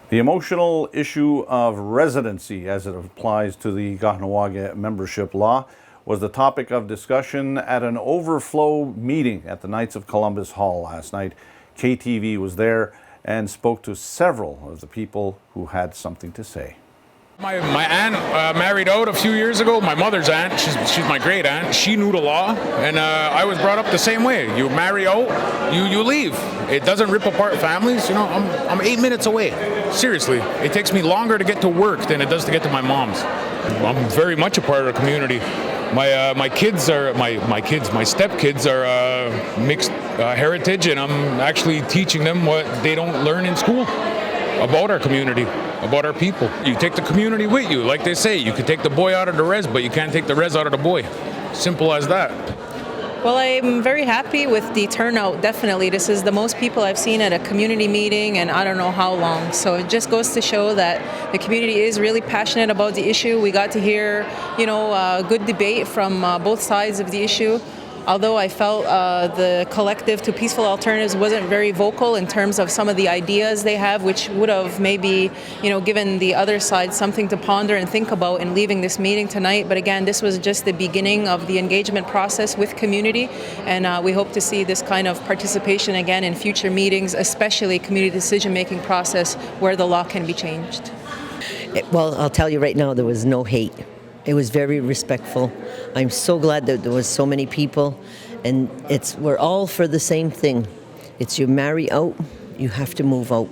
The emotional issue of residency as it applies to the Kahnawake membership law was the topic of discussion at an overflow meeting at the Knights of Columbus Hall last night. KTV was there and spoke to several of the people who had something to say. My aunt married out a few years ago. My mother's aunt, she's my great aunt. She knew the law, and I was brought up the same way. You marry out, you leave. It doesn't rip apart families. You know, I'm 8 minutes away. Seriously, it takes me longer to get to work than it does to get to my mom's. I'm very much a part of the community. My stepkids are mixed heritage, and I'm actually teaching them what they don't learn in school about our community, about our people. You take the community with you. Like they say, you can take the boy out of the res, but you can't take the res out of the boy. Simple as that. Well, I'm very happy with the turnout, definitely. This is the most people I've seen at a community meeting in I don't know how long. So it just goes to show that the community is really passionate about the issue. We got to hear, good debate from both sides of the issue. Although I felt the collective to peaceful alternatives wasn't very vocal in terms of some of the ideas they have, which would have maybe, given the other side something to ponder and think about in leaving this meeting tonight. But again, this was just the beginning of the engagement process with community, and we hope to see this kind of participation again in future meetings, especially community decision-making process where the law can be changed. Well, I'll tell you right now, there was no hate. It was very respectful. I'm so glad that there was so many people, and we're all for the same thing. It's you marry out, you have to move out.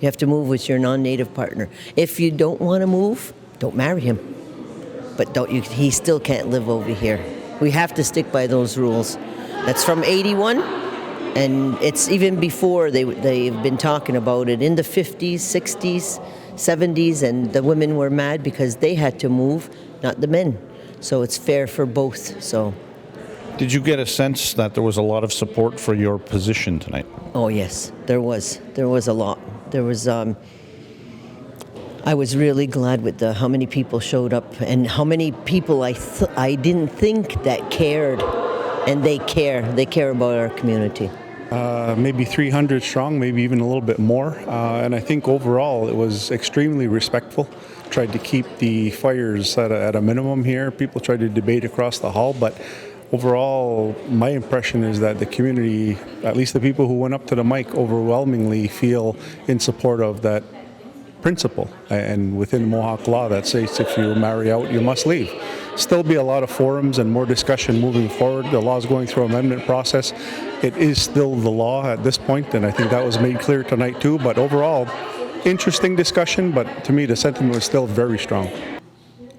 You have to move with your non-native partner. If you don't want to move, don't marry him. But he still can't live over here. We have to stick by those rules. That's from 81, and it's even before they've been talking about it in the 50s, 60s, 70s, and the women were mad because they had to move, not the men. So it's fair for both. So, Did you get a sense that there was a lot of support for your position tonight? oh yes, there was. There was a lot. There was. I was really glad with how many people showed up and how many people I didn't think that cared, and they care. They care about our community. Maybe 300 strong, maybe even a little bit more. And I think overall it was extremely respectful. Tried to keep the fires at a minimum here. People tried to debate across the hall, but overall my impression is that the community, at least the people who went up to the mic, overwhelmingly feel in support of that principle. And within Mohawk law that says if you marry out, you must leave. Still be a lot of forums and more discussion moving forward. The law is going through amendment process. It is still the law at this point, and I think that was made clear tonight too. But overall, interesting discussion, but to me the sentiment was still very strong.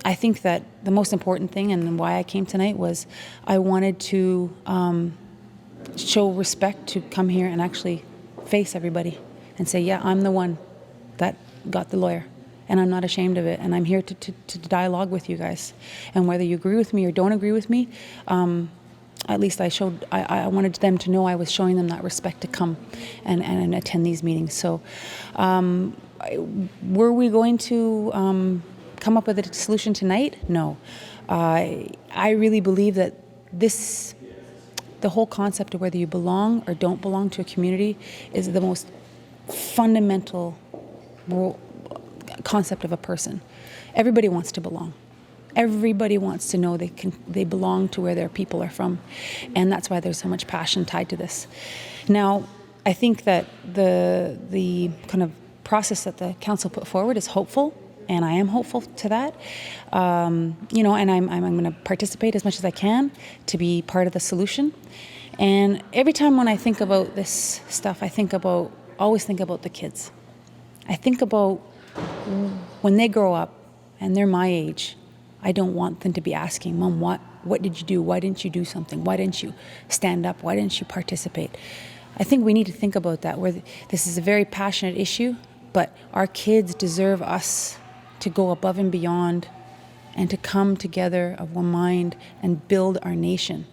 I think that the most important thing and why I came tonight was I wanted to show respect, to come here and actually face everybody and say, yeah, I'm the one that got the lawyer. And I'm not ashamed of it, and I'm here to dialogue with you guys. And whether you agree with me or don't agree with me, at least I wanted them to know I was showing them that respect to come and attend these meetings. So were we going to come up with a solution tonight? No. I really believe that the whole concept of whether you belong or don't belong to a community is the most fundamental concept of a person. Everybody wants to belong. Everybody wants to know they belong to where their people are from, and that's why there's so much passion tied to this. Now, I think that the kind of process that the council put forward is hopeful, and I am hopeful to that. And I'm going to participate as much as I can to be part of the solution. And every time when I think about this stuff, I always think about the kids. I think about when they grow up and they're my age. I don't want them to be asking, Mom, what did you do? Why didn't you do something? Why didn't you stand up? Why didn't you participate? I think we need to think about that, where this is a very passionate issue, but our kids deserve us to go above and beyond and to come together of one mind and build our nation.